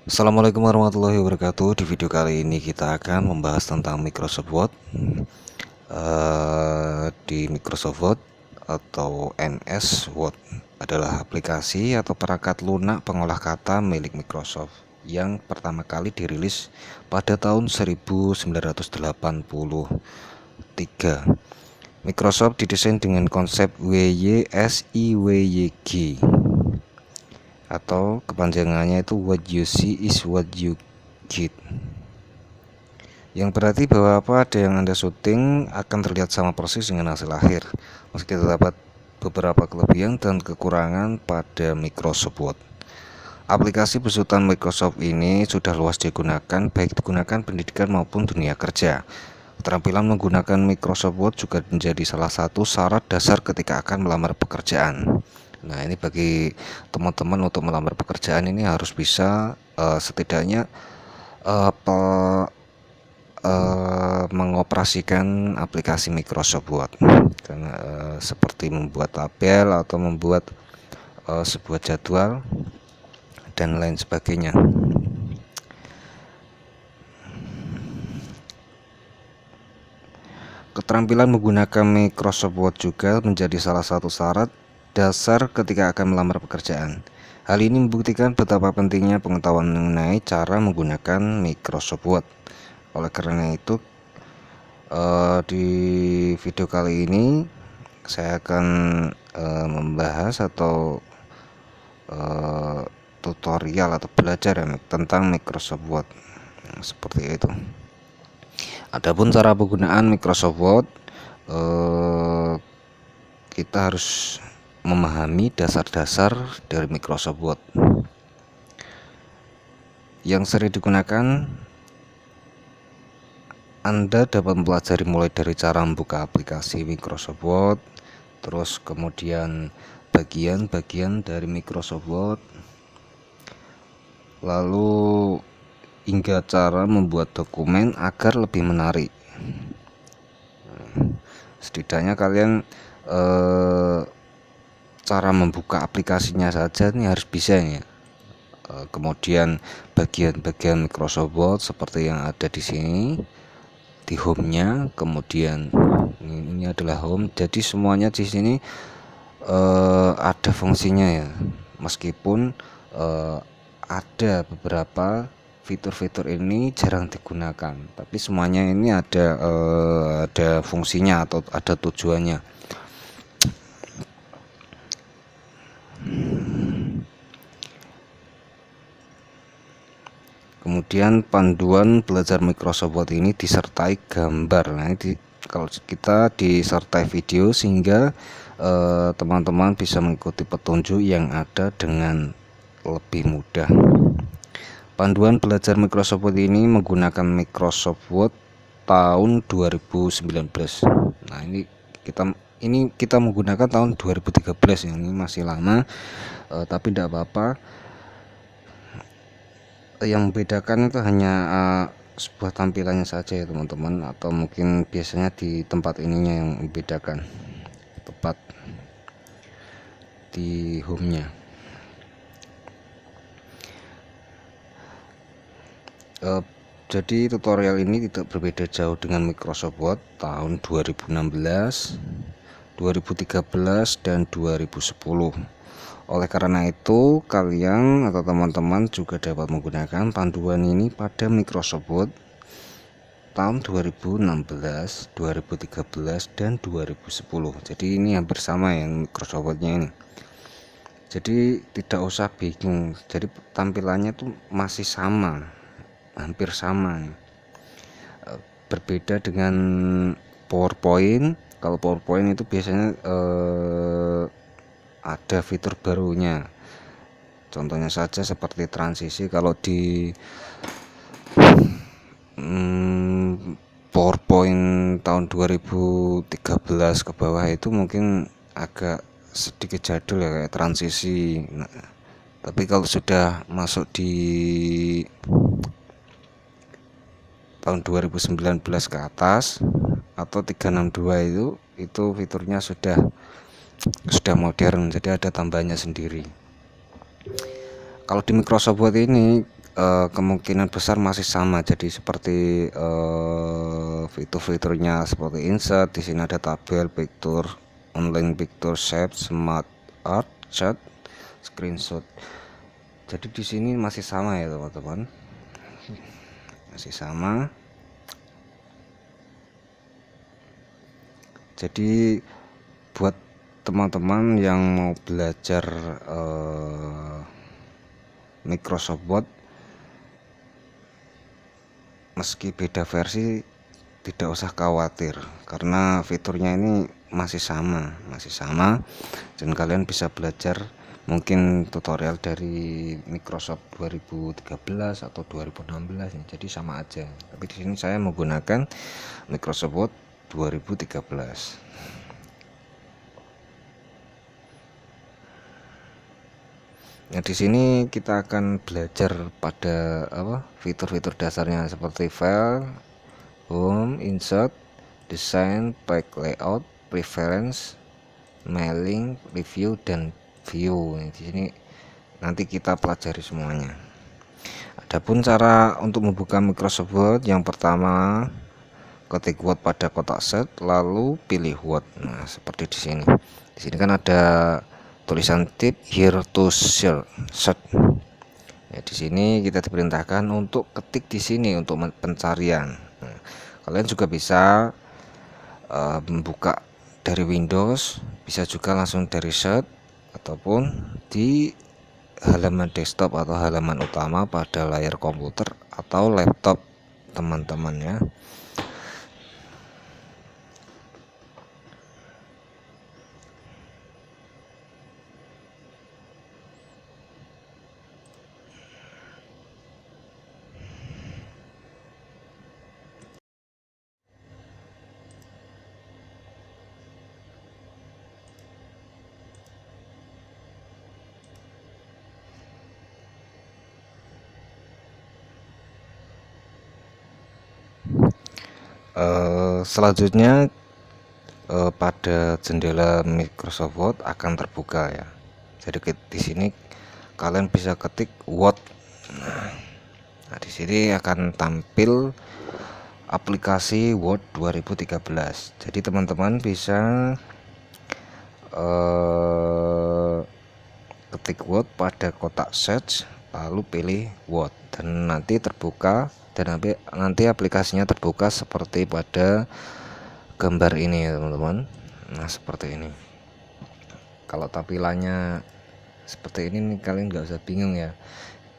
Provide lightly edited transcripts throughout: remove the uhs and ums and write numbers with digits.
Assalamualaikum warahmatullahi wabarakatuh. Di video kali ini kita akan membahas tentang Microsoft Word. Di Microsoft Word atau MS Word adalah aplikasi atau perangkat lunak pengolah kata milik Microsoft yang pertama kali dirilis pada tahun 1983. Microsoft didesain dengan konsep WYSIWYG atau kepanjangannya itu what you see is what you get, yang berarti bahwa apa ada yang Anda syuting akan terlihat sama persis dengan hasil akhir, meski terdapat beberapa kelebihan dan kekurangan pada Microsoft Word. Aplikasi besutan Microsoft ini sudah luas digunakan, baik digunakan pendidikan maupun dunia kerja. Keterampilan menggunakan Microsoft Word juga menjadi salah satu syarat dasar ketika akan melamar pekerjaan. Nah, ini bagi teman-teman untuk melamar pekerjaan ini harus bisa setidaknya mengoperasikan aplikasi Microsoft Word, karena seperti membuat tabel atau membuat sebuah jadwal dan lain sebagainya. Keterampilan menggunakan Microsoft Word juga menjadi salah satu syarat dasar ketika akan melamar pekerjaan. Hal ini membuktikan betapa pentingnya pengetahuan mengenai cara menggunakan Microsoft Word. Oleh karena itu, di video kali ini saya akan membahas atau tutorial atau belajar tentang Microsoft Word, seperti itu. Adapun cara penggunaan Microsoft Word, kita harus memahami dasar-dasar dari Microsoft Word. Yang sering digunakan, Anda dapat mempelajari mulai dari cara membuka aplikasi Microsoft Word, terus kemudian bagian-bagian dari Microsoft Word, lalu hingga cara membuat dokumen agar lebih menarik. Setidaknya kalian cara membuka aplikasinya saja ini harus bisa ya. Kemudian bagian-bagian Microsoft Word seperti yang ada di sini, di home-nya, kemudian ini adalah home. Jadi semuanya di sini ada fungsinya ya, meskipun ada beberapa fitur-fitur ini jarang digunakan, tapi semuanya ini ada fungsinya atau ada tujuannya. Kemudian panduan belajar Microsoft Word ini disertai gambar. Nah, ini kalau kita disertai video sehingga teman-teman bisa mengikuti petunjuk yang ada dengan lebih mudah. Panduan belajar Microsoft Word ini menggunakan Microsoft Word tahun 2019. Nah, ini kita menggunakan tahun 2013 ya, ini masih lama, tapi tidak apa-apa. Yang membedakan itu hanya sebuah tampilannya saja ya teman-teman, atau mungkin biasanya di tempat ininya yang membedakan, tepat di home-nya. Jadi tutorial ini tidak berbeda jauh dengan Microsoft Word tahun 2016, 2013 dan 2010. Oleh karena itu, kalian atau teman-teman juga dapat menggunakan panduan ini pada Microsoft Word tahun 2016, 2013 dan 2010. Jadi ini hampir sama ya Microsoft Word-nya ini. Jadi tidak usah bingung. Jadi tampilannya tuh masih sama, hampir sama. Berbeda dengan PowerPoint. Kalau PowerPoint itu biasanya ada fitur barunya. Contohnya saja seperti transisi. Kalau di PowerPoint tahun 2013 ke bawah itu mungkin agak sedikit jadul ya, kayak transisi. Nah, tapi kalau sudah masuk di tahun 2019 ke atas atau 362 itu fiturnya sudah modern, jadi ada tambahnya sendiri. Kalau di Microsoft Word ini kemungkinan besar masih sama. Jadi seperti fitur-fiturnya seperti insert, di sini ada tabel, picture, online picture, shape, smart art, chat, screenshot. Jadi di sini masih sama ya teman-teman, masih sama. Jadi buat teman-teman yang mau belajar Microsoft Word, meski beda versi tidak usah khawatir karena fiturnya ini masih sama, dan kalian bisa belajar mungkin tutorial dari Microsoft 2013 atau 2016 ya, jadi sama aja. Tapi di sini saya menggunakan Microsoft Word 2013. Nah, di sini kita akan belajar pada fitur-fitur dasarnya seperti file, home, insert, design, page layout, preference, mailing, review, dan view. Di sini nanti kita pelajari semuanya. Adapun cara untuk membuka Microsoft Word, yang pertama ketik Word pada kotak set, lalu pilih Word. Nah, seperti di sini. Di sini kan ada tulisan tip here to search. Ya, di sini kita diperintahkan untuk ketik di sini untuk pencarian. Nah, kalian juga bisa membuka dari Windows, bisa juga langsung dari search ataupun di halaman desktop atau halaman utama pada layar komputer atau laptop teman-teman ya. Selanjutnya pada jendela Microsoft Word akan terbuka ya. Jadi di sini kalian bisa ketik Word. Nah, di sini akan tampil aplikasi Word 2013. Jadi teman-teman bisa ketik Word pada kotak search, lalu pilih Word, dan nanti terbuka, dan nanti aplikasinya terbuka seperti pada gambar ini ya teman-teman. Nah, seperti ini. Kalau tampilannya seperti ini nih, kalian nggak usah bingung ya.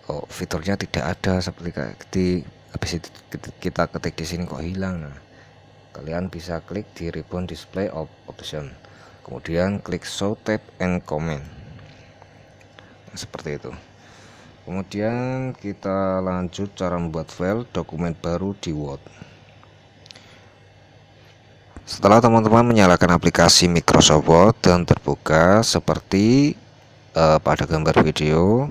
Oh, fiturnya tidak ada seperti di habis itu kita ketik di sini kok hilang. Nah, kalian bisa klik di ribbon display option, kemudian klik show tab and comment. Nah, seperti itu. Kemudian kita lanjut cara membuat file dokumen baru di Word. Setelah teman-teman menyalakan aplikasi Microsoft Word dan terbuka seperti pada gambar video,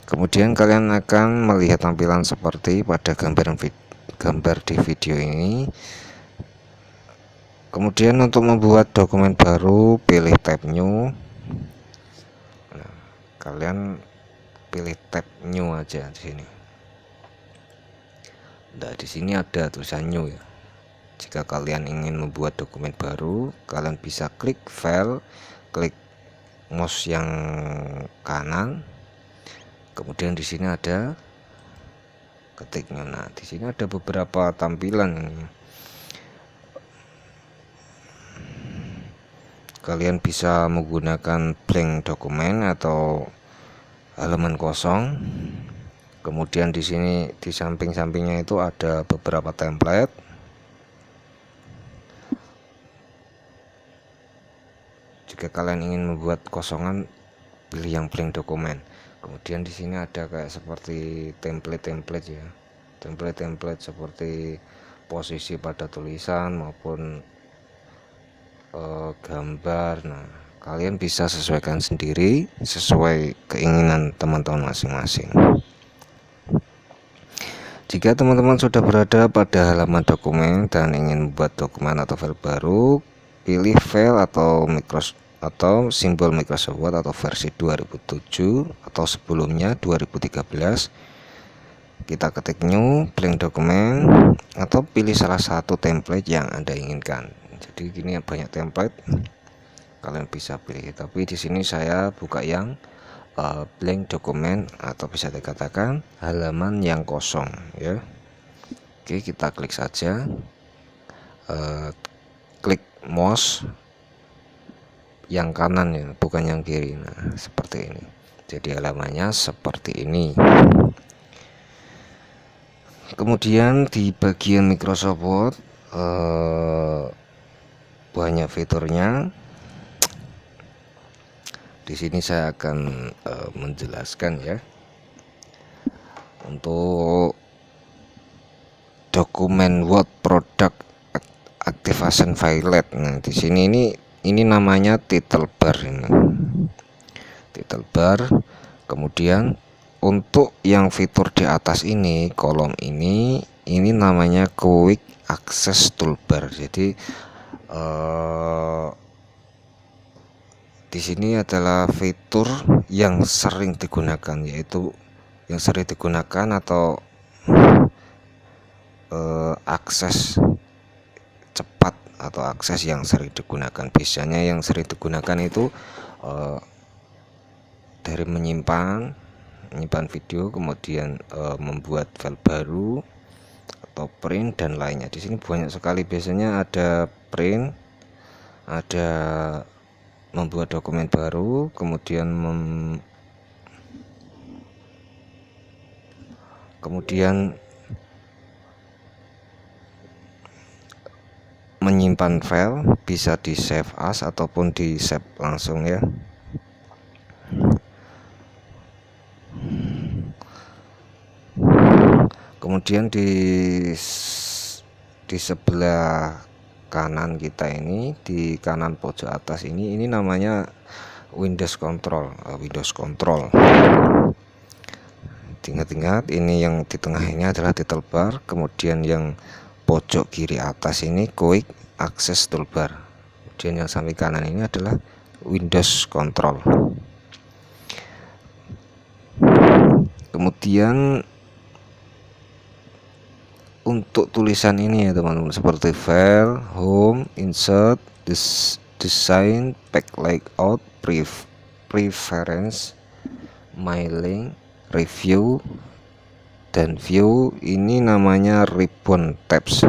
kemudian kalian akan melihat tampilan seperti pada gambar di video ini. Kemudian untuk membuat dokumen baru, pilih tab new. Nah, kalian pilih tab new aja di sini. Nah, di sini ada tulisan new ya. Jika kalian ingin membuat dokumen baru, kalian bisa klik file, klik mouse yang kanan, kemudian di sini ada ketiknya. Nah, di sini ada beberapa tampilan. Kalian bisa menggunakan blank dokumen atau halaman kosong. Kemudian di sini di samping-sampingnya itu ada beberapa template. Jika kalian ingin membuat kosongan, pilih yang blank dokumen. Kemudian di sini ada kayak seperti template ya, template seperti posisi pada tulisan maupun gambar. Nah, kalian bisa sesuaikan sendiri sesuai keinginan teman-teman masing-masing. Jika teman-teman sudah berada pada halaman dokumen dan ingin membuat dokumen atau file baru, pilih file atau simbol Microsoft Word atau versi 2007 atau sebelumnya 2013. kita ketik new blank document atau pilih salah satu template yang Anda inginkan. Jadi gini, banyak template, kalian bisa pilih, tapi di sini saya buka yang blank document atau bisa dikatakan halaman yang kosong ya. Oke, kita klik saja, klik mouse yang kanan ya, bukan yang kiri. Nah, seperti ini. Jadi halamannya seperti ini. Kemudian di bagian Microsoft Word banyak fiturnya. Di sini saya akan menjelaskan ya. Untuk dokumen Word Product Activation File. Nah, di sini ini namanya title bar ini. Title bar. Kemudian untuk yang fitur di atas ini, kolom ini namanya Quick Access Toolbar. Jadi di sini adalah fitur yang sering digunakan, yaitu yang sering digunakan atau akses cepat atau akses yang sering digunakan. Biasanya yang sering digunakan itu dari menyimpan video, kemudian membuat file baru atau print dan lainnya. Di sini banyak sekali, biasanya ada print, ada membuat dokumen baru, kemudian menyimpan file, bisa di save as ataupun di save langsung ya. Kemudian di sebelah kanan kita ini, di kanan pojok atas ini namanya Windows Control. Ingat-ingat, ini yang di tengah ini adalah title bar, kemudian yang pojok kiri atas ini Quick Access Toolbar, kemudian yang samping kanan ini adalah Windows Control. Kemudian untuk tulisan ini ya teman-teman, seperti file, home, insert, design, pack layout, preference, mailing, review, dan view, ini namanya ribbon tabs.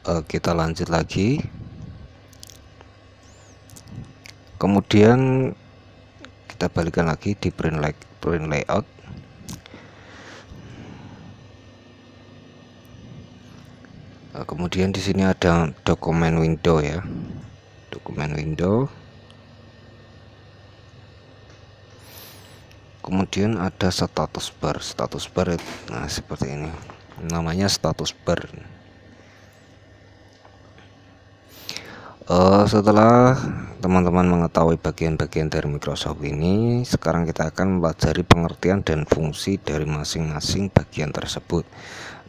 kita lanjut lagi. Kemudian kita balikan lagi di print layout. Kemudian di sini ada dokumen window ya, dokumen window. Kemudian ada status bar. Nah seperti ini, namanya status bar. Setelah teman-teman mengetahui bagian-bagian dari Microsoft ini, sekarang kita akan mempelajari pengertian dan fungsi dari masing-masing bagian tersebut.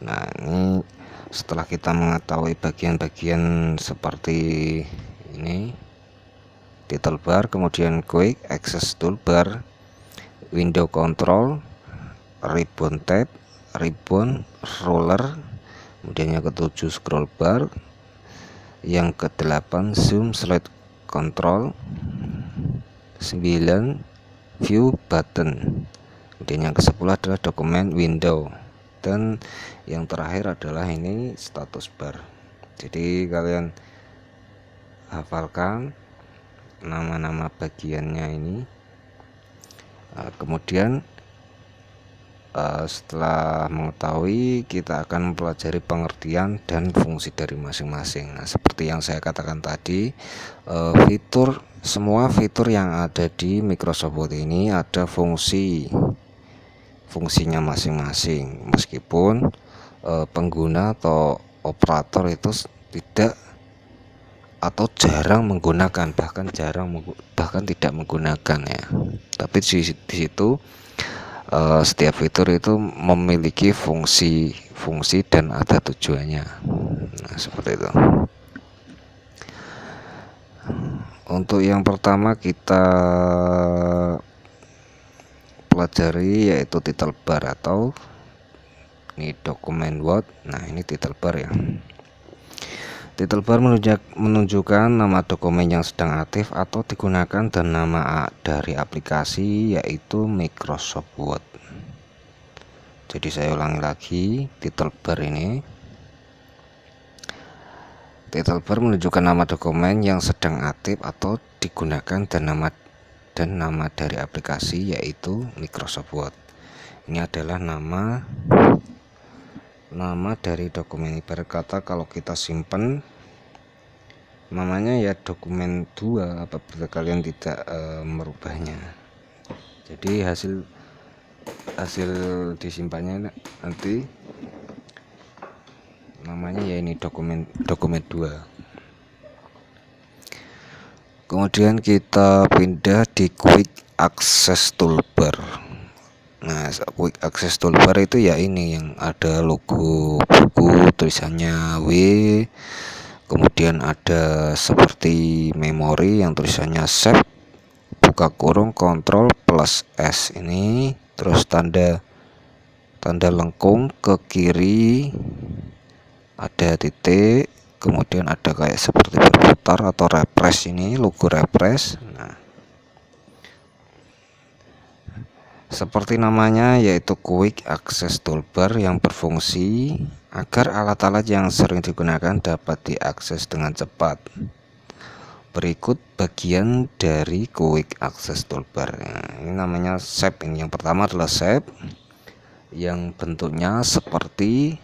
Nah ini setelah kita mengetahui bagian-bagian seperti ini, title bar, kemudian quick access toolbar, window control, ribbon tab, ribbon, roller, kemudian yang ketujuh scroll bar, yang ke-8 zoom slide control, 9 view button, kemudian yang ke-10 adalah dokumen window, dan yang terakhir adalah ini status bar. Jadi kalian hafalkan nama-nama bagiannya ini. Kemudian setelah mengetahui, kita akan mempelajari pengertian dan fungsi dari masing-masing. Nah, seperti yang saya katakan tadi, semua fitur yang ada di Microsoft Word ini ada fungsinya masing-masing, meskipun pengguna atau operator itu tidak atau jarang menggunakan, bahkan tidak menggunakan ya. Tapi di situ setiap fitur itu memiliki fungsi dan ada tujuannya. Nah, seperti itu. Untuk yang pertama kita pelajari yaitu title bar atau ini dokumen Word. Nah, ini title bar ya. Title bar menunjukkan nama dokumen yang sedang aktif atau digunakan dan nama dari aplikasi yaitu Microsoft Word. Jadi saya ulangi lagi, title bar ini. Title bar menunjukkan nama dokumen yang sedang aktif atau digunakan dan nama dari aplikasi yaitu Microsoft Word. Ini adalah nama dari dokumen. Ibarat kata kalau kita simpan namanya ya dokumen 2 apabila kalian tidak merubahnya. Jadi hasil disimpannya nanti namanya ya ini dokumen 2. Kemudian kita pindah di quick access toolbar. Nah, quick access toolbar itu ya ini yang ada logo buku, tulisannya W, kemudian ada seperti memori yang tulisannya save, buka kurung, kontrol plus S ini, terus tanda lengkung ke kiri ada titik, kemudian ada kayak seperti berputar atau refresh, ini logo refresh. Nah, seperti namanya yaitu quick access toolbar yang berfungsi agar alat-alat yang sering digunakan dapat diakses dengan cepat. Berikut bagian dari quick access toolbar. Nah, ini namanya save. Ini yang pertama adalah save yang bentuknya seperti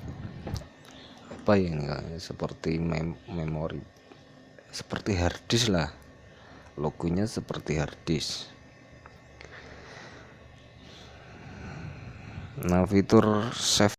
apa ya ini, seperti memori, seperti harddisk lah, logonya seperti harddisk. Nah, fitur save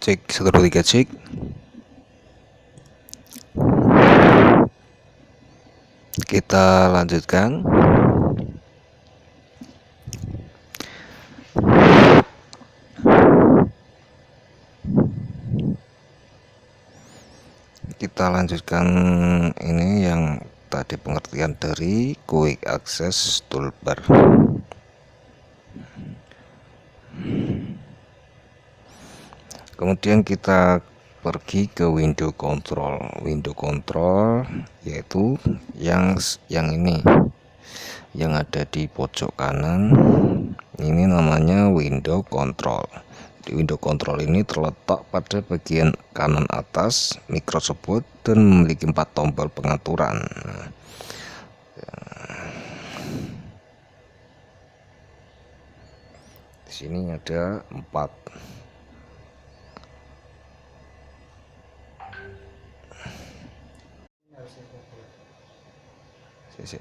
Cek 1 2 3 cek. Kita lanjutkan. Kita lanjutkan ini yang tadi pengertian dari quick access toolbar. Kemudian kita pergi ke window control. Window control yaitu yang ini, yang ada di pojok kanan. Ini namanya window control. Di window control ini terletak pada bagian kanan atas Microsoft dan memiliki 4 tombol pengaturan. Di sini ada 4. Sisi.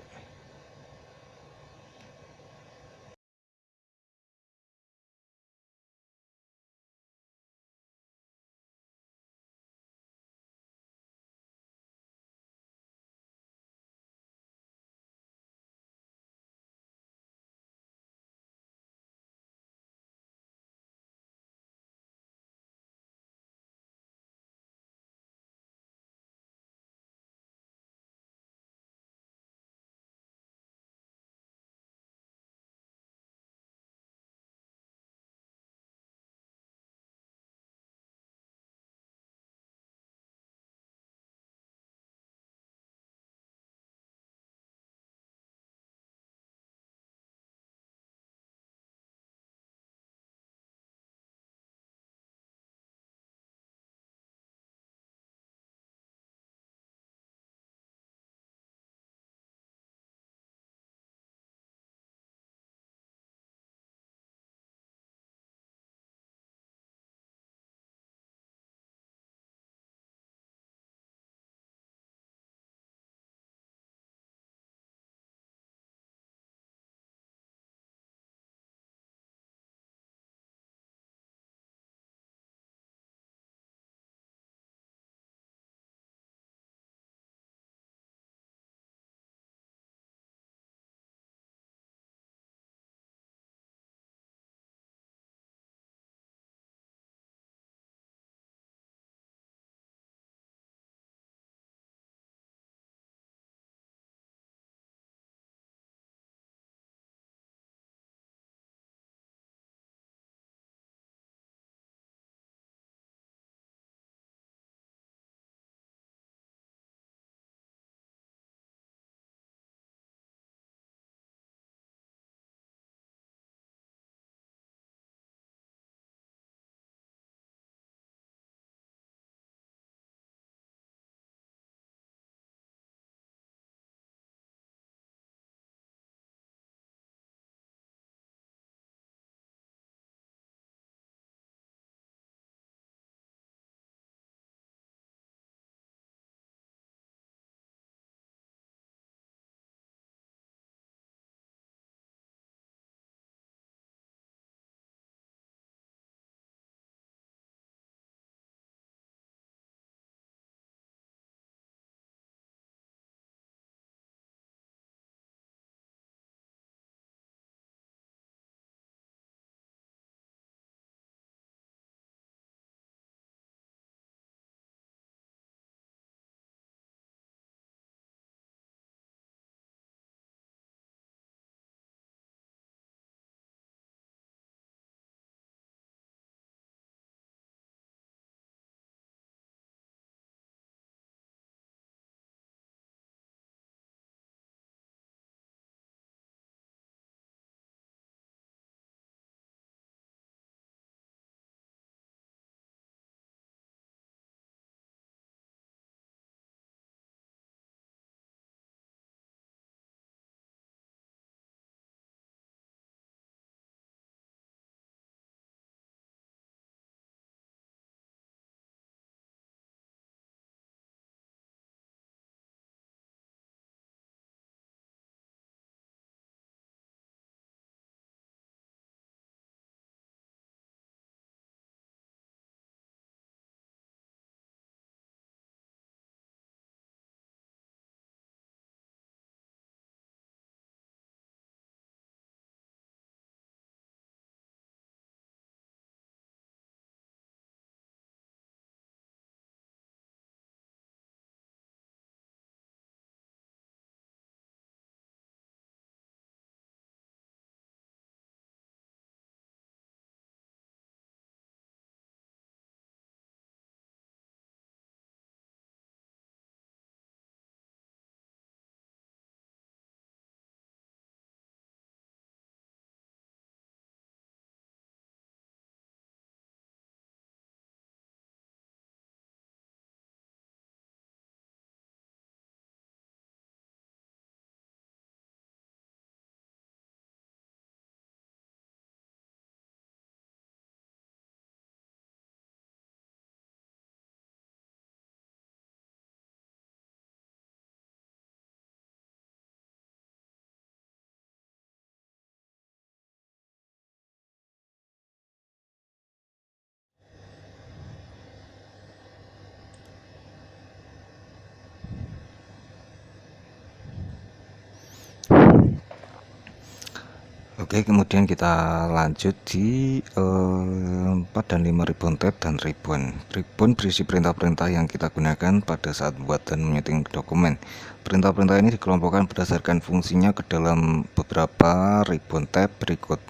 Oke, kemudian kita lanjut di 4 dan 5 ribbon tab dan ribbon. Ribbon berisi perintah-perintah yang kita gunakan pada saat membuat dan menyuting dokumen. Perintah-perintah ini dikelompokkan berdasarkan fungsinya ke dalam beberapa ribbon tab berikut.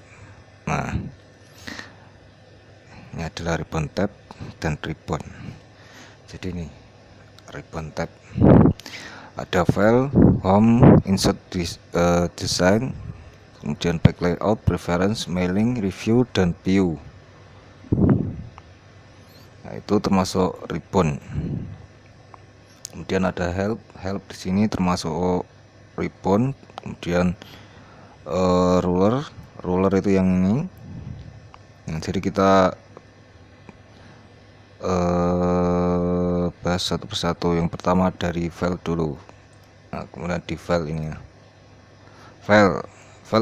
Nah, ini adalah ribbon tab dan ribbon. Jadi ini ribbon tab. Ada file, home, insert, design, kemudian back layout, preference, mailing, review, dan view. Nah, itu termasuk ribbon. Kemudian ada help di sini termasuk ribbon. Kemudian ruler itu yang ini. Nah, jadi kita bahas satu persatu. Yang pertama dari file dulu. Nah, kemudian di file ini ya. File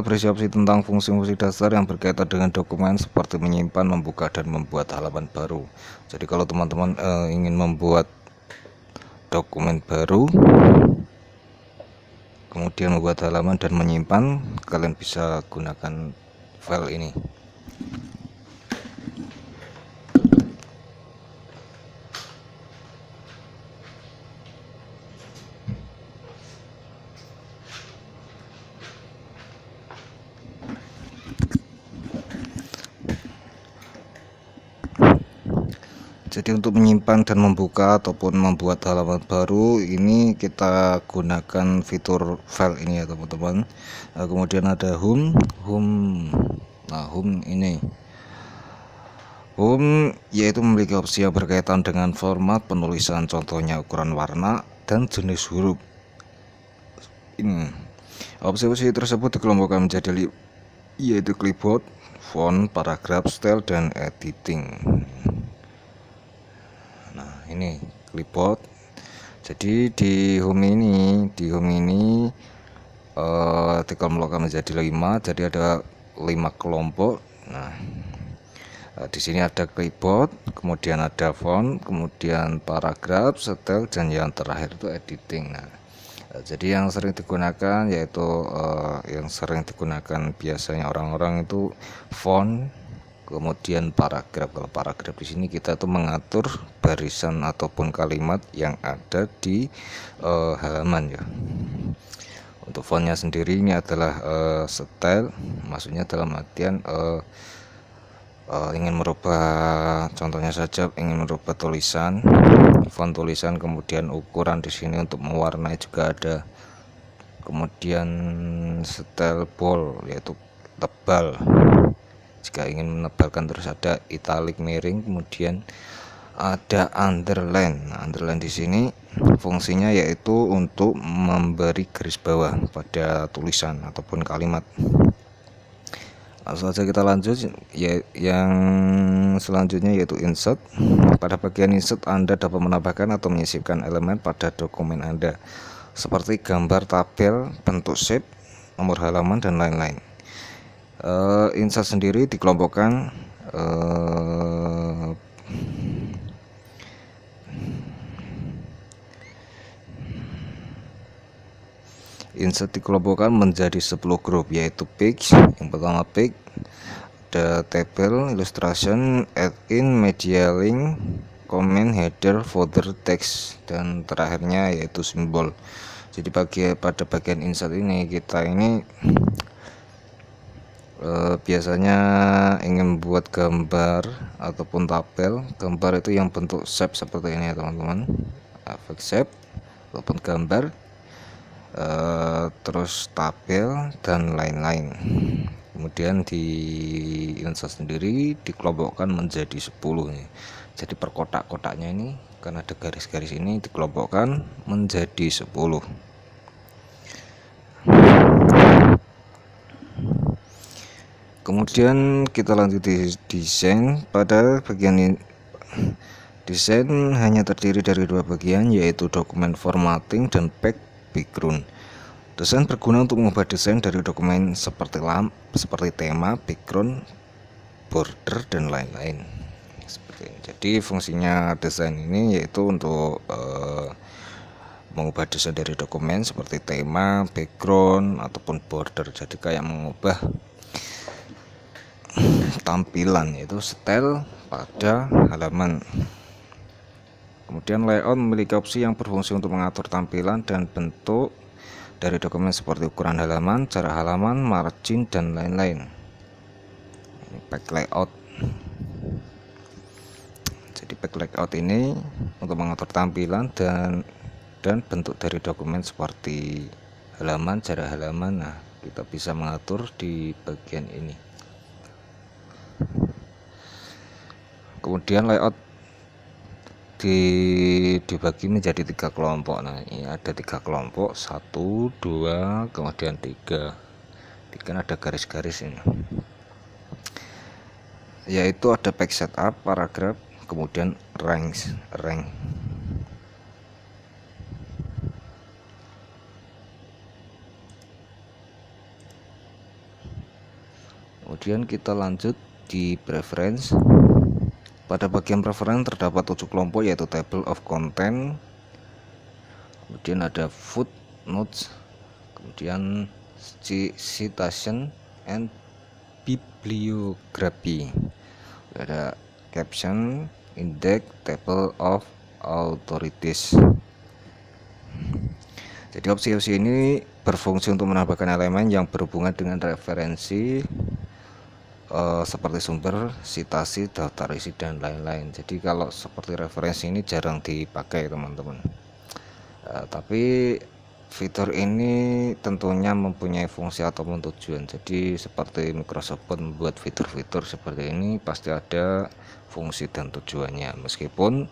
berisi opsi tentang fungsi-fungsi dasar yang berkaitan dengan dokumen seperti menyimpan, membuka, dan membuat halaman baru. Jadi kalau teman-teman ingin membuat dokumen baru, kemudian membuat halaman dan menyimpan, kalian bisa gunakan file ini. Jadi untuk menyimpan dan membuka ataupun membuat halaman baru ini kita gunakan fitur file ini ya teman-teman. Nah, kemudian ada home. Nah, home ini yaitu memiliki opsi yang berkaitan dengan format penulisan, contohnya ukuran warna dan jenis huruf. Ini opsi-opsi tersebut dikelompokkan menjadi yaitu clipboard, font, paragraf, style, dan editing. Nah, ini clipboard. Jadi di home ini dikelompokkan menjadi 5. Jadi ada 5 kelompok. Nah, di sini ada clipboard, kemudian ada font, kemudian paragraf, style, dan yang terakhir itu editing. Nah, jadi yang sering digunakan yaitu biasanya orang-orang itu font, kemudian paragraf. Kalau paragraf di sini kita tuh mengatur barisan ataupun kalimat yang ada di halaman ya. Untuk fontnya sendiri ini adalah style, maksudnya dalam artian ingin merubah, contohnya saja ingin merubah tulisan, font tulisan, kemudian ukuran di sini untuk mewarnai juga ada. Kemudian style bold yaitu tebal. Jika ingin menebalkan terus ada italic miring, kemudian ada underline. Nah, underline di sini fungsinya yaitu untuk memberi garis bawah pada tulisan ataupun kalimat. Langsung saja kita lanjut ya, yang selanjutnya yaitu insert. Pada bagian insert Anda dapat menambahkan atau menyisipkan elemen pada dokumen Anda seperti gambar, tabel, bentuk shape, nomor halaman, dan lain-lain. Insert sendiri dikelompokkan menjadi 10 grup, yaitu page. Yang pertama page, ada table, illustration, add-in, media link, comment, header, footer, text, dan terakhirnya yaitu simbol. Jadi pada bagian insert ini kita ini biasanya ingin membuat gambar ataupun tabel. Gambar itu yang bentuk shape seperti ini ya teman-teman, efek shape ataupun gambar, terus tabel dan lain-lain. Kemudian di insert sendiri dikelompokkan menjadi 10 nih. Jadi per kotak-kotaknya ini karena ada garis-garis ini dikelompokkan menjadi 10. Kemudian kita lanjut di desain. Pada bagian desain hanya terdiri dari 2 bagian, yaitu dokumen formatting dan background. Desain berguna untuk mengubah desain dari dokumen seperti tema, background, border, dan lain-lain. Seperti ini. Jadi fungsinya desain ini yaitu untuk mengubah desain dari dokumen seperti tema, background, ataupun border. Jadi kayak mengubah tampilan, yaitu style pada halaman. Kemudian layout memiliki opsi yang berfungsi untuk mengatur tampilan dan bentuk dari dokumen seperti ukuran halaman, cara halaman, margin, dan lain-lain. Ini pack layout. Jadi pack layout ini untuk mengatur tampilan dan bentuk dari dokumen seperti halaman, cara halaman. Nah, kita bisa mengatur di bagian ini. Kemudian layout dibagi menjadi 3 kelompok. Nah, ini ada 3 kelompok, 1, 2, kemudian 3. Kan ada garis-garis ini, yaitu ada page setup, paragraf, kemudian rank. Kemudian kita lanjut di preference. Pada bagian preference terdapat 7 kelompok, yaitu table of content, kemudian ada footnotes, kemudian citation and bibliography, ada caption, index, table of authorities. Jadi opsi-opsi ini berfungsi untuk menambahkan elemen yang berhubungan dengan referensi seperti sumber, citasi, daftar isi, dan lain-lain. Jadi kalau seperti referensi ini jarang dipakai teman-teman. Tapi fitur ini tentunya mempunyai fungsi ataupun tujuan. Jadi seperti Microsoft membuat fitur-fitur seperti ini pasti ada fungsi dan tujuannya. Meskipun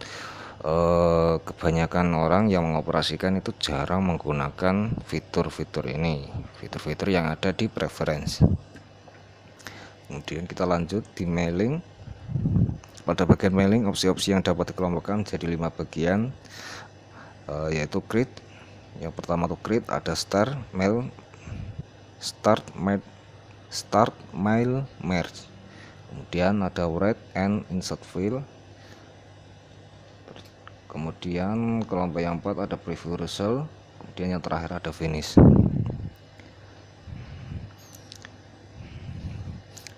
kebanyakan orang yang mengoperasikan itu jarang menggunakan fitur-fitur ini, fitur-fitur yang ada di preference. Kemudian kita lanjut di mailing. Pada bagian mailing, opsi-opsi yang dapat dikelompokkan menjadi 5 bagian, yaitu create. Yang pertama tuh create, ada start mail merge. Kemudian ada write and insert file. Kemudian kelompok yang 4 ada preview result. Kemudian yang terakhir ada finish.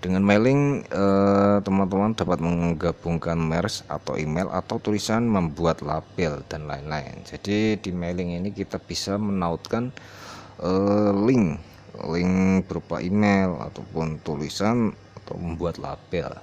Dengan mailing, teman-teman dapat menggabungkan merge atau email atau tulisan, membuat label, dan lain-lain. Jadi di mailing ini kita bisa menautkan link berupa email ataupun tulisan atau membuat label.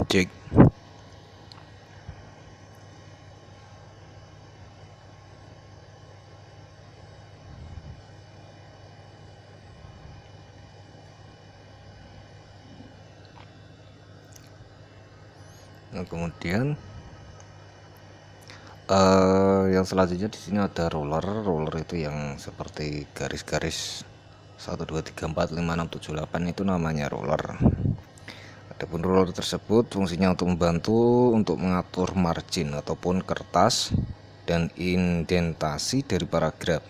Cek. Nah, kemudian yang selanjutnya di sini ada roller itu yang seperti garis-garis 1 2 3 4 5 6 7 8 itu namanya roller. Adapun roller tersebut fungsinya untuk membantu untuk mengatur margin ataupun kertas dan indentasi dari paragraf,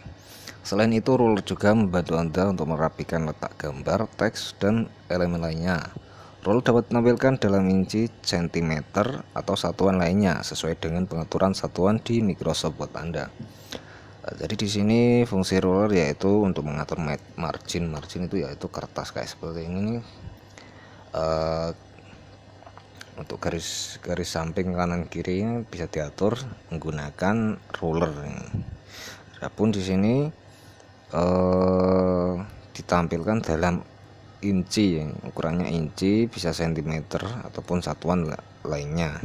Selain itu, ruler juga membantu Anda untuk merapikan letak gambar, teks, dan elemen lainnya. Ruler dapat menampilkan dalam inci, sentimeter, atau satuan lainnya sesuai dengan pengaturan satuan di Microsoft Word Anda. Jadi di sini fungsi ruler yaitu untuk mengatur margin itu yaitu kertas kayak seperti ini. Untuk garis samping kanan kiri bisa diatur menggunakan ruler. Adapun di sini ditampilkan dalam inci, ukurannya inci, bisa sentimeter ataupun satuan lainnya.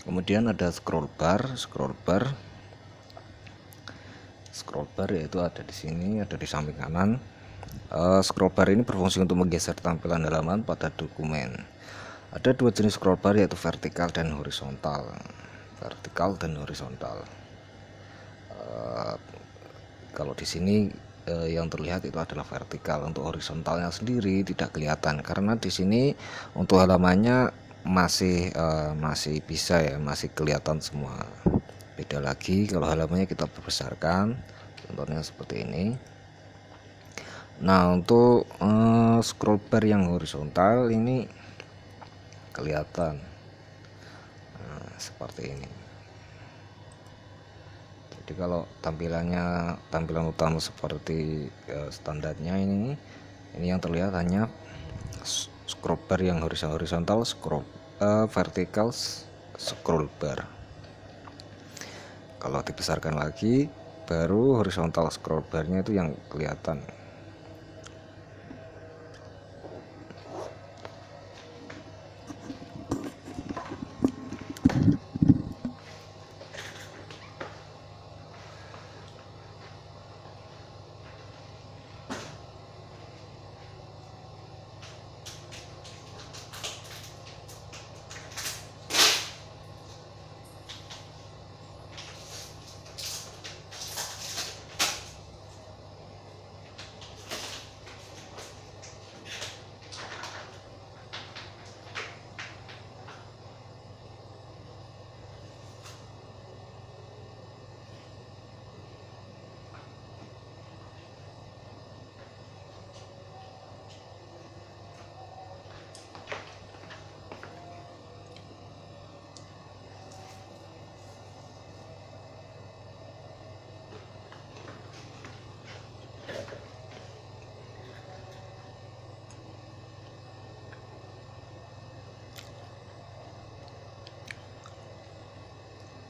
Kemudian ada scroll bar yaitu ada di sini, ada di samping kanan. Scroll bar ini berfungsi untuk menggeser tampilan halaman pada dokumen. Ada dua jenis scroll bar yaitu vertikal dan horizontal. Kalau di sini yang terlihat itu adalah vertikal. Untuk horizontalnya sendiri tidak kelihatan karena di sini untuk halamannya masih bisa ya, masih kelihatan semua. Beda lagi kalau halamannya kita perbesarkan, contohnya seperti ini. Nah, untuk scroll bar yang horizontal ini kelihatan seperti ini. Jadi kalau tampilan utama seperti standarnya ini yang terlihat hanya scroll bar yang horizontal, vertikal scroll bar. Kalau dibesarkan lagi baru horizontal scroll barnya itu yang kelihatan.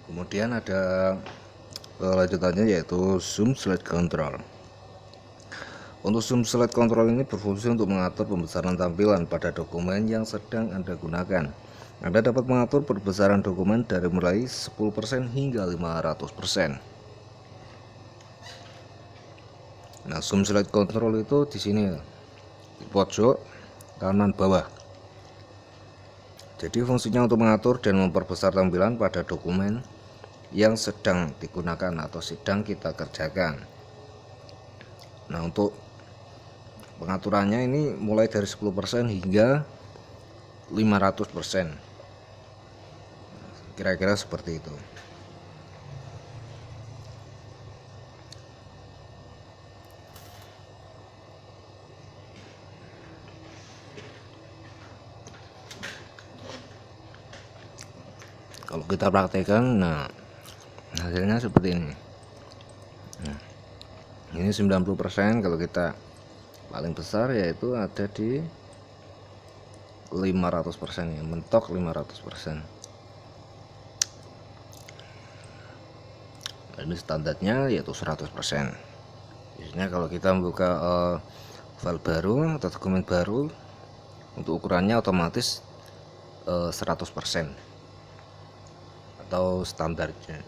Kemudian ada lanjutannya yaitu zoom slide control. Untuk zoom slide control ini berfungsi untuk mengatur pembesaran tampilan pada dokumen yang sedang Anda gunakan. Anda dapat mengatur perbesaran dokumen dari mulai 10% hingga 500%. Nah, zoom slide control itu di sini di pojok kanan bawah. Jadi fungsinya untuk mengatur dan memperbesar tampilan pada dokumen yang sedang digunakan atau sedang kita kerjakan. Nah, untuk pengaturannya ini mulai dari 10% hingga 500%. Kira-kira seperti itu. Kalau kita praktekkan, nah hasilnya seperti ini. Nah, ini 90%. Kalau kita paling besar yaitu ada di 500%, ya, mentok 500%. Ini standarnya yaitu 100%. Biasanya kalau kita membuka file baru atau dokumen baru, untuk ukurannya otomatis 100%. atau standarnya.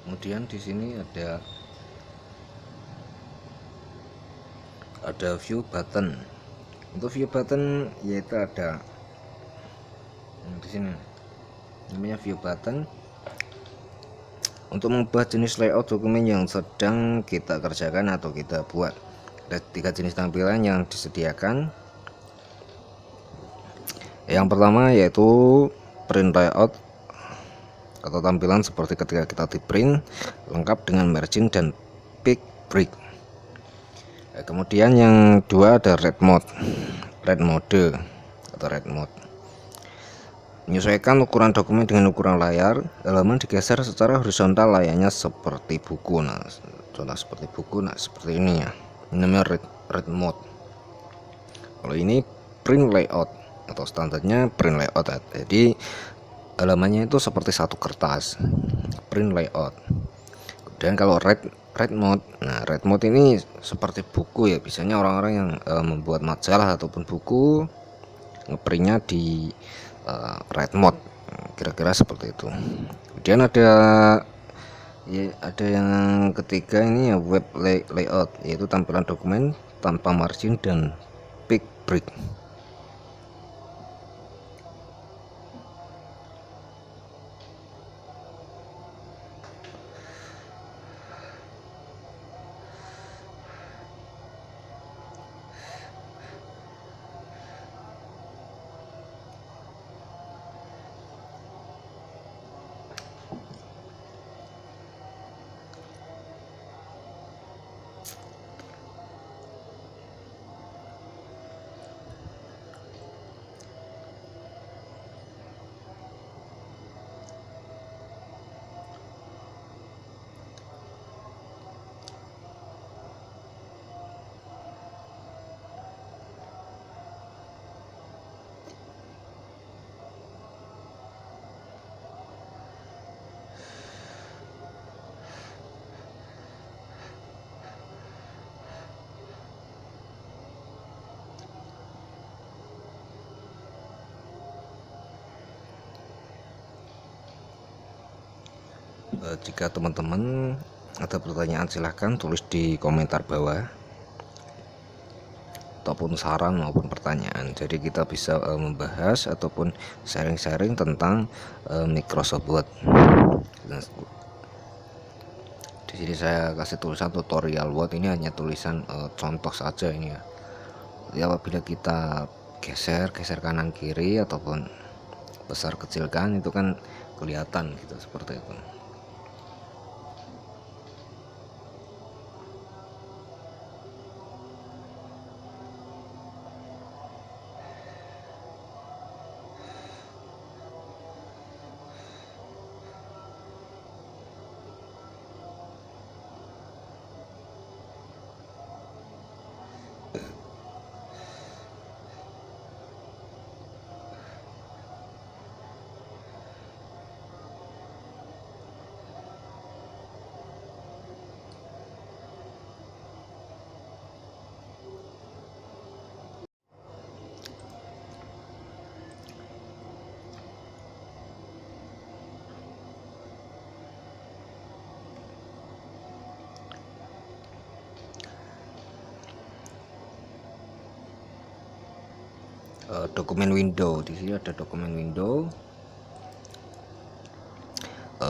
Kemudian di sini ada view button. Untuk view button yaitu ada di sini namanya view button. Untuk mengubah jenis layout dokumen yang sedang kita kerjakan atau kita buat, ada 3 jenis tampilan yang disediakan. Yang pertama yaitu print layout atau tampilan seperti ketika kita di print, lengkap dengan margin dan pick break. Kemudian yang kedua ada red mode atau red mode. Menyesuaikan ukuran dokumen dengan ukuran layar, halaman digeser secara horizontal layarnya seperti buku. Nah, contoh seperti buku, seperti ini ya. Ini namanya red mode. Kalau ini print layout atau standarnya print layout. Jadi halamannya itu seperti satu kertas, print layout. Dan kalau red mode, nah red mode ini seperti buku ya, biasanya orang-orang yang membuat majalah ataupun buku ngeprintnya di red mode, kira-kira seperti itu. Kemudian ada yang ketiga ini ya, web layout, yaitu tampilan dokumen tanpa margin dan pick break. Jika teman-teman ada pertanyaan silahkan tulis di komentar bawah, ataupun saran maupun pertanyaan. Jadi kita bisa membahas ataupun sharing-sharing tentang Microsoft Word. Di sini saya kasih tulisan tutorial Word, ini hanya tulisan contoh saja ini ya. Jadi apabila kita geser kanan kiri ataupun besar kecilkan, itu kan kelihatan gitu, seperti itu. Dokumen window, di sini ada dokumen window.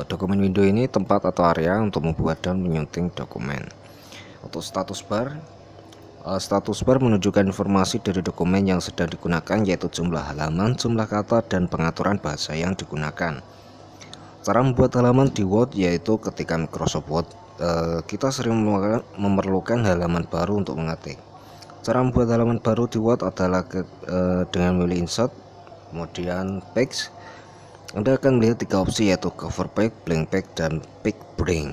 Dokumen window ini tempat atau area untuk membuat dan menyunting dokumen. Untuk status bar menunjukkan informasi dari dokumen yang sedang digunakan, yaitu jumlah halaman, jumlah kata, dan pengaturan bahasa yang digunakan. Cara membuat halaman di Word yaitu ketika Microsoft Word kita sering memerlukan halaman baru untuk mengetik. Cara membuat halaman baru di Word adalah dengan memilih insert, kemudian page. Anda akan melihat 3 opsi, yaitu cover page, blank page, dan page break.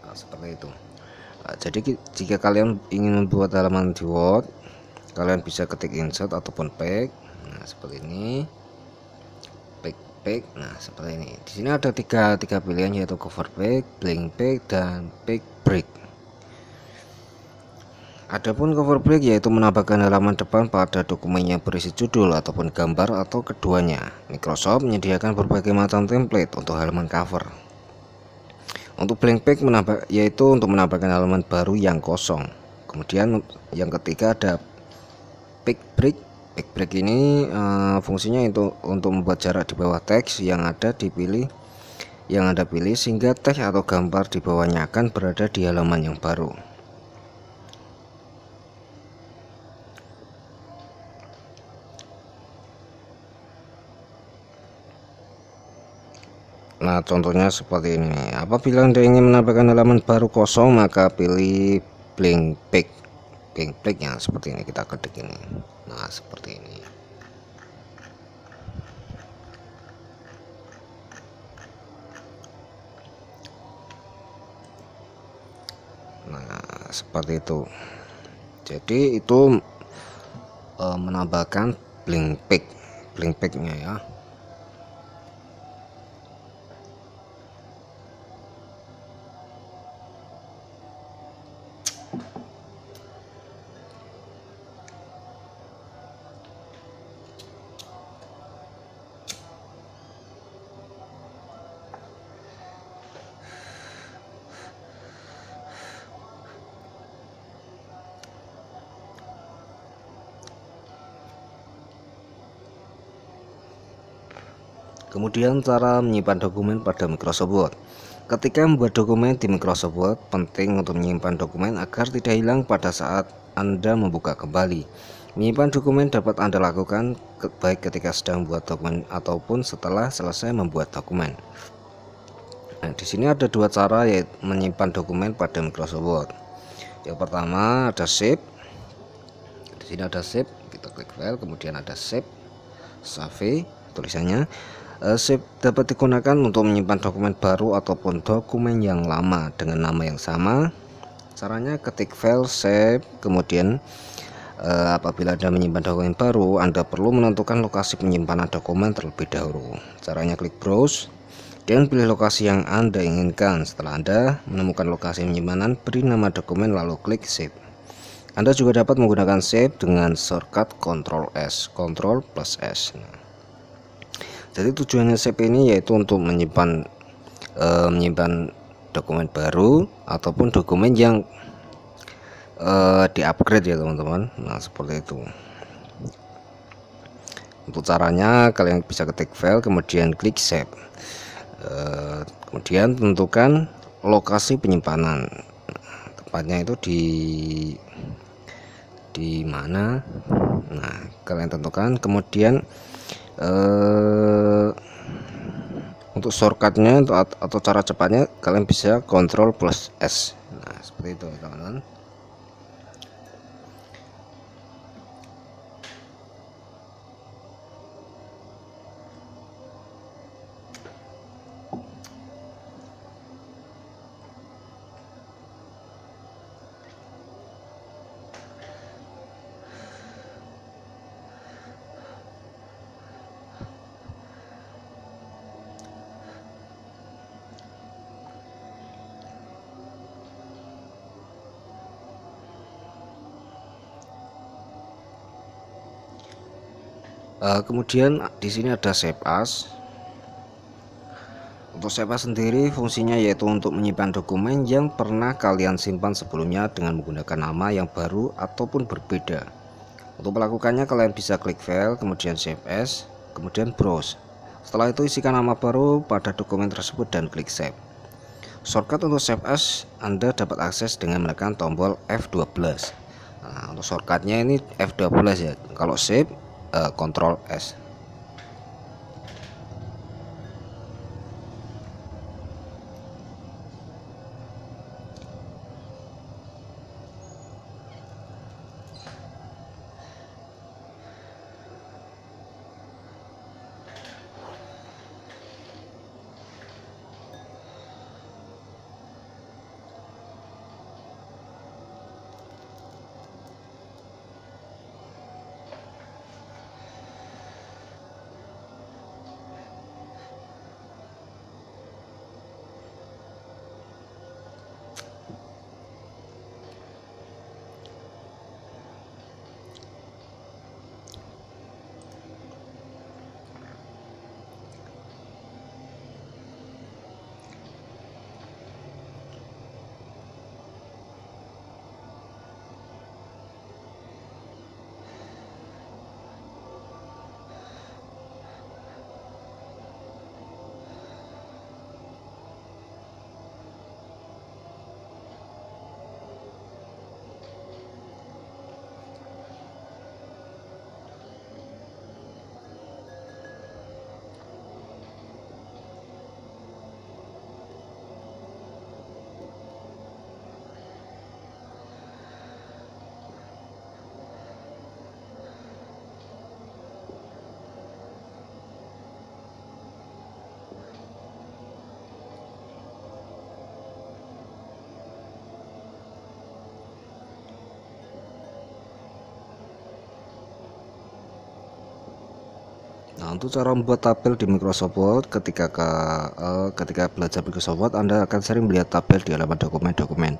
Nah, seperti itu. Nah, jadi jika kalian ingin membuat halaman di Word, kalian bisa ketik insert ataupun page. Nah, seperti ini. Page. Nah, seperti ini. Di sini ada tiga pilihan, yaitu cover page, blank page, dan page break. Adapun cover break yaitu menambahkan halaman depan pada dokumen yang berisi judul ataupun gambar atau keduanya. Microsoft menyediakan berbagai macam template untuk halaman cover. Untuk blank page yaitu untuk menambahkan halaman baru yang kosong. Kemudian yang ketiga ada page break. Page break ini fungsinya itu untuk membuat jarak di bawah teks yang Anda pilih sehingga teks atau gambar di bawahnya akan berada di halaman yang baru. Nah, contohnya seperti ini. Apabila Anda ingin menambahkan halaman baru kosong, maka pilih blank page. Blank page yang seperti ini, kita ketik ini. Nah, seperti ini. Nah, seperti itu. Jadi itu menambahkan blank page-nya ya. Kemudian cara menyimpan dokumen pada Microsoft Word. Ketika membuat dokumen di Microsoft Word, penting untuk menyimpan dokumen agar tidak hilang pada saat Anda membuka kembali. Menyimpan dokumen dapat Anda lakukan baik ketika sedang membuat dokumen ataupun setelah selesai membuat dokumen. Nah, di sini ada 2 cara yaitu menyimpan dokumen pada Microsoft Word. Yang pertama ada save. Di sini ada save, kita klik file, kemudian ada save tulisannya. Save dapat digunakan untuk menyimpan dokumen baru ataupun dokumen yang lama dengan nama yang sama. Caranya ketik file, save, kemudian apabila Anda menyimpan dokumen baru, Anda perlu menentukan lokasi penyimpanan dokumen terlebih dahulu. Caranya klik browse dan pilih lokasi yang Anda inginkan. Setelah Anda menemukan lokasi penyimpanan, beri nama dokumen lalu klik save. Anda juga dapat menggunakan save dengan shortcut Ctrl+S. Jadi tujuannya save ini yaitu untuk menyimpan dokumen baru ataupun dokumen yang di-upgrade ya teman-teman. Nah, seperti itu. Untuk caranya kalian bisa ketik file kemudian klik save. Kemudian tentukan lokasi penyimpanan. Tempatnya itu di mana. Nah, kalian tentukan, kemudian untuk shortcutnya atau cara cepatnya kalian bisa Ctrl+S. Nah, seperti itu teman-teman. Kemudian di sini ada save as. Untuk save as sendiri fungsinya yaitu untuk menyimpan dokumen yang pernah kalian simpan sebelumnya dengan menggunakan nama yang baru ataupun berbeda. Untuk melakukannya kalian bisa klik file kemudian save as, kemudian browse. Setelah itu isikan nama baru pada dokumen tersebut dan klik save. Shortcut untuk save as Anda dapat akses dengan menekan tombol F12. Nah, untuk shortcutnya ini F12 ya. Kalau save Ctrl+S. Nah, untuk cara membuat tabel di Microsoft Word, ketika belajar Microsoft Word, Anda akan sering melihat tabel di halaman dokumen-dokumen.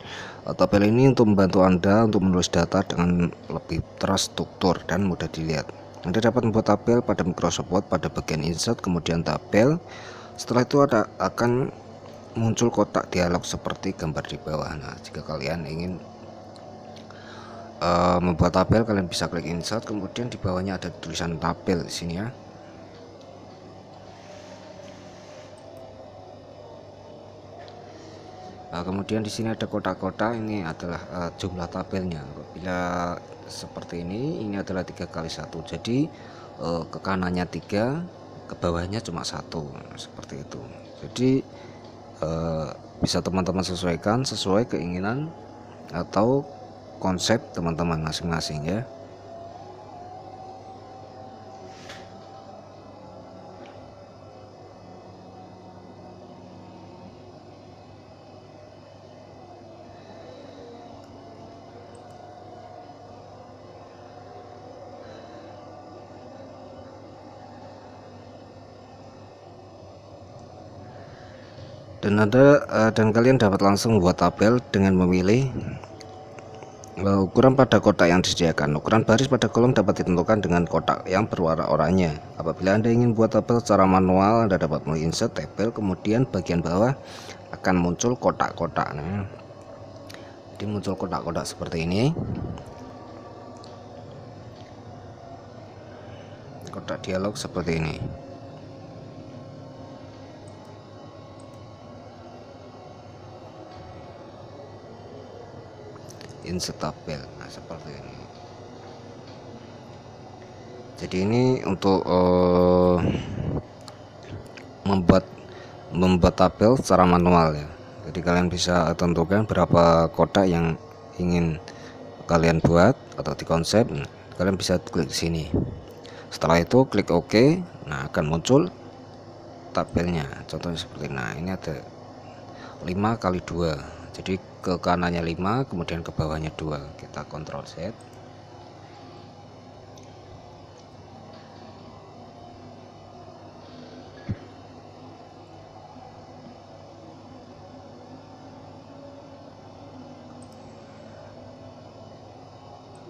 Tabel ini untuk membantu Anda untuk menulis data dengan lebih terstruktur dan mudah dilihat. Anda dapat membuat tabel pada Microsoft Word pada bagian Insert, kemudian Tabel. Setelah itu akan muncul kotak dialog seperti gambar di bawah. Nah, jika kalian ingin membuat tabel, kalian bisa klik Insert, kemudian di bawahnya ada tulisan tabel di sini ya. Kemudian di sini ada kotak-kotak, ini adalah jumlah tabelnya. Apabila seperti ini adalah 3x1, jadi ke kanannya 3, ke bawahnya cuma 1, seperti itu. Jadi bisa teman-teman sesuaikan sesuai keinginan atau konsep teman-teman masing-masing ya. Dan kalian dapat langsung membuat tabel dengan memilih ukuran pada kotak yang disediakan. Ukuran baris pada kolom dapat ditentukan dengan kotak yang berwarna oranye. Apabila Anda ingin buat tabel secara manual, Anda dapat memilih insert tabel, kemudian bagian bawah akan muncul kotak-kotak. Nah, jadi muncul kotak-kotak seperti ini, kotak dialog seperti ini. Insert tabel, nah seperti ini. Jadi ini untuk membuat tabel secara manual ya. Jadi kalian bisa tentukan berapa kotak yang ingin kalian buat atau dikonsep. Nah, kalian bisa klik sini. Setelah itu klik OK. Nah, akan muncul tabelnya. Contohnya seperti ini ada 5 kali 2. Jadi ke kanannya 5, kemudian ke bawahnya 2. Kita Ctrl Z.